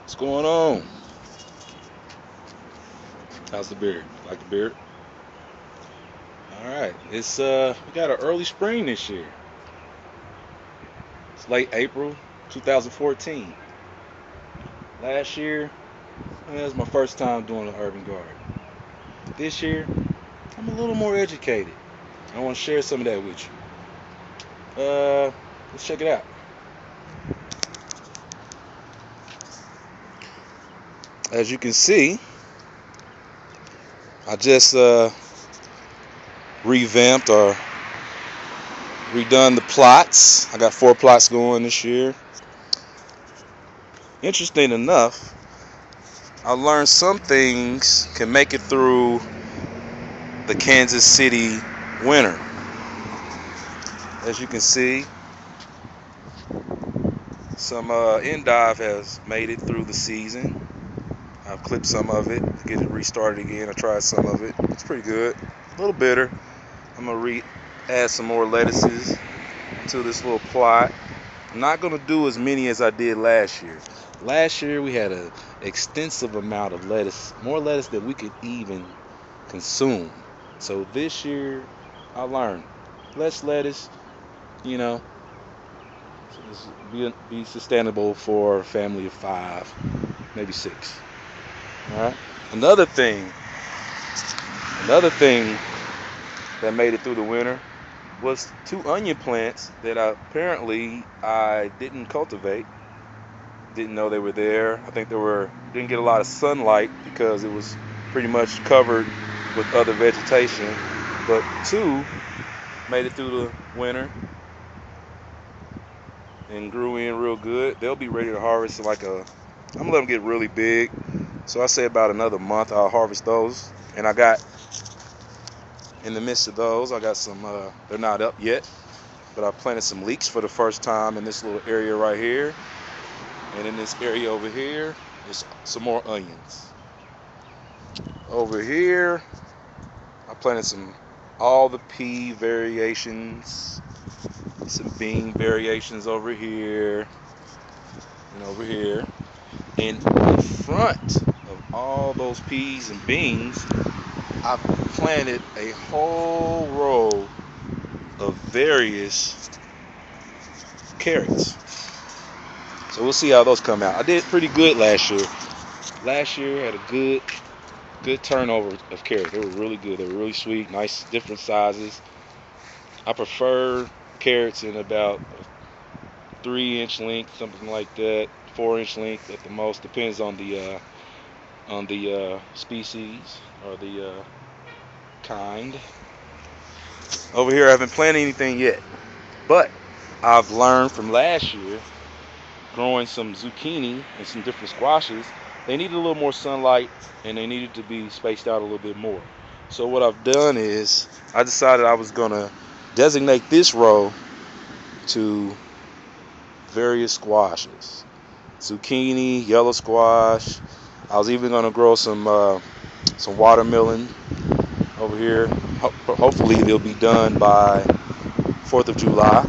What's going on? How's the beard? Like the beard? All right. It's we got an early spring this year. It's late April 2014. Last year, that was my first time doing an urban garden. This year, I'm a little more educated. I want to share some of that with you. Let's check it out. As you can see, I just revamped or redone the plots. I got 4 plots going this year. Interesting enough, I learned some things can make it through the Kansas City winter. As you can see, some endive has made it through the season. I've clipped some of it to get it restarted again. I tried some of it. It's pretty good. A little bitter. I'm gonna add some more lettuces to this little plot. I'm not gonna do as many as I did last year. Last year we had an extensive amount of lettuce, more lettuce than we could even consume. So this year I learned less lettuce, you know, be sustainable for a family of 5, maybe 6. All right. Another thing, another thing that made it through the winter was 2 onion plants that apparently I didn't cultivate. Didn't know they were there. I think didn't get a lot of sunlight because it was pretty much covered with other vegetation. But 2 made it through the winter and grew in real good. They'll be ready to harvest I'm gonna let them get really big. So I say about another month I'll harvest those. And I got, in the midst of those, I got some, they're not up yet, but I planted some leeks for the first time in this little area right here. And in this area over here, there's some more onions. Over here, I planted all the pea variations, some bean variations over here, and over here. And in front of all those peas and beans, I've planted a whole row of various carrots. So we'll see how those come out. I did pretty good last year. Last year had a good turnover of carrots. They were really good. They were really sweet, nice, different sizes. I prefer carrots in about 3-inch length, something like that, 4-inch length at the most. Depends on the species or the kind. Over here, I haven't planted anything yet, but I've learned from last year growing some zucchini and some different squashes. They needed a little more sunlight and they needed to be spaced out a little bit more. So what I've done is I decided I was gonna designate this row to various squashes. Zucchini, yellow squash. I was even gonna grow some watermelon over here. Hopefully they'll be done by 4th of July.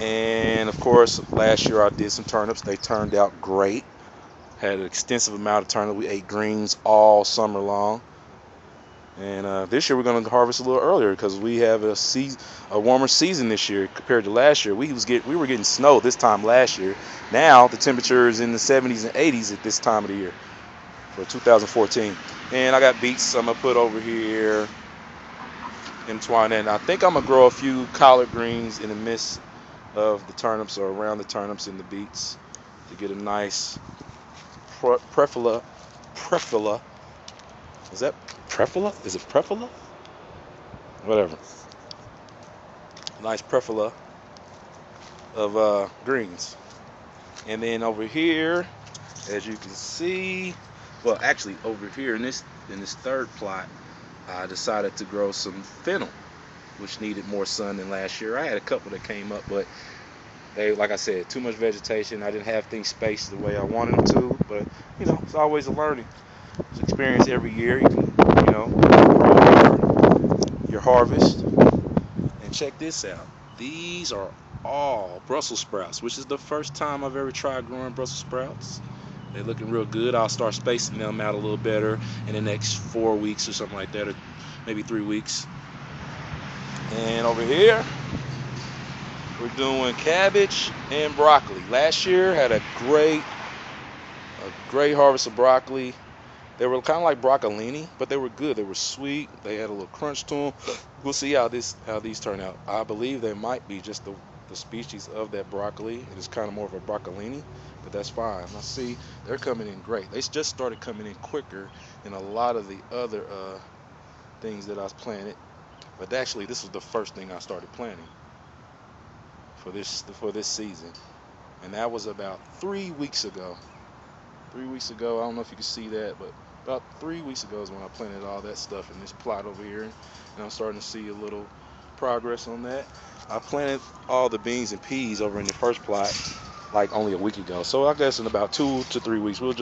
And of course, last year I did some turnips. They turned out great. Had an extensive amount of turnips. We ate greens all summer long. And this year we're going to harvest a little earlier because we have a warmer season this year compared to last year. We were getting snow this time last year. Now the temperature is in the 70s and 80s at this time of the year for 2014. And I got beets I'm going to put over here in twine. And I think I'm going to grow a few collard greens in the midst of the turnips or around the turnips and the beets to get a nice prefula. Is that prefula? Is it prefula? Whatever. Nice prefula of greens. And then over here, as you can see, well, actually over here in this 3rd plot, I decided to grow some fennel, which needed more sun than last year. I had a couple that came up, but they, like I said, too much vegetation. I didn't have things spaced the way I wanted them to, but it's always a learning. It's an experience every year. You can, grow your harvest. And check this out. These are all Brussels sprouts, which is the first time I've ever tried growing Brussels sprouts. They're looking real good. I'll start spacing them out a little better in the next 4 weeks or something like that, or maybe 3 weeks. And over here, we're doing cabbage and broccoli. Last year had a great harvest of broccoli. They were kind of like broccolini, but they were good. They were sweet. They had a little crunch to them. We'll see how these turn out. I believe they might be just the species of that broccoli. It is kind of more of a broccolini, but that's fine. Now see, they're coming in great. They just started coming in quicker than a lot of the other things that I was planted. But actually, this was the first thing I started planting for this season, and that was about 3 weeks ago. 3 weeks ago, I don't know if you can see that, but about 3 weeks ago is when I planted all that stuff in this plot over here, and I'm starting to see a little progress on that. I planted all the beans and peas over in the first plot like only a week ago, so I guess in about 2 to 3 weeks we'll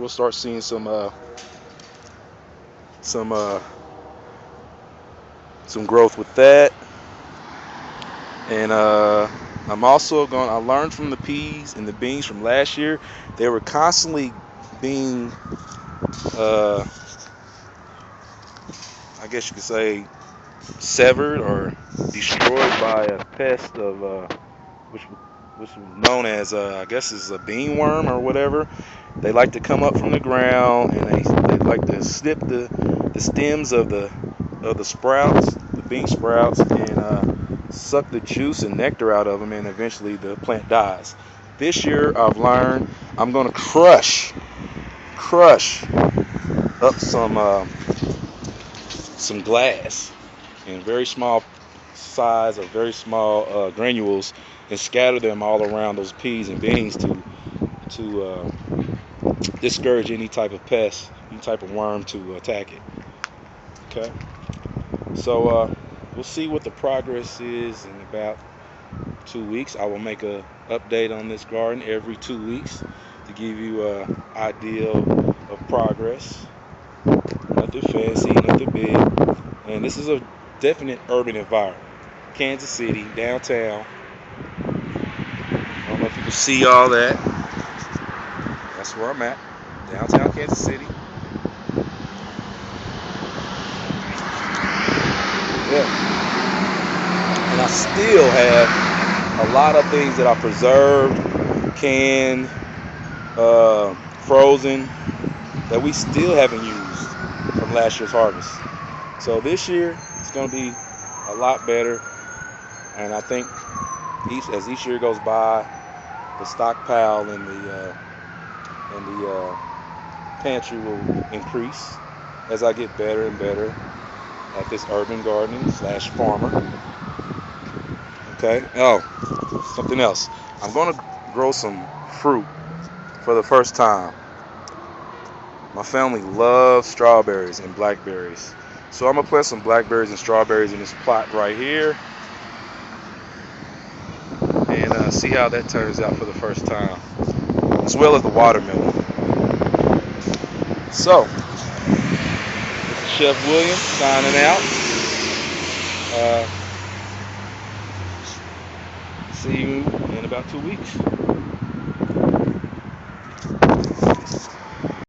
start seeing some growth with that. And I'm also I learned from the peas and the beans from last year. They were constantly being, I guess you could say, severed or destroyed by a pest of which was known as I guess is a bean worm or whatever. They like to come up from the ground, and they like to snip the stems of the sprouts, the bean sprouts, and suck the juice and nectar out of them, and eventually the plant dies. This year I've learned I'm going to crush up some glass in very small size or very small granules, and scatter them all around those peas and beans to discourage any type of pest, any type of worm to attack it. Okay, so we'll see what the progress is in about 2 weeks. I will make a update on this garden every 2 weeks to give you an idea of progress. Nothing fancy, nothing big, and this is a definite urban environment. Kansas City, downtown. I don't know if you can see all that. That's where I'm at, downtown Kansas City. Yeah. And I still have a lot of things that I preserved, canned, frozen, that we still haven't used from last year's harvest. So this year it's going to be a lot better, and I think as each year goes by, the stockpile in the pantry will increase as I get better and better at this urban gardening / farmer. Okay. Oh, something else. I'm going to grow some fruit for the first time. My family loves strawberries and blackberries, so I'm going to plant some blackberries and strawberries in this plot right here, and see how that turns out for the first time, as well as the watermelon. So, this is Chef William signing out. See you in about 2 weeks.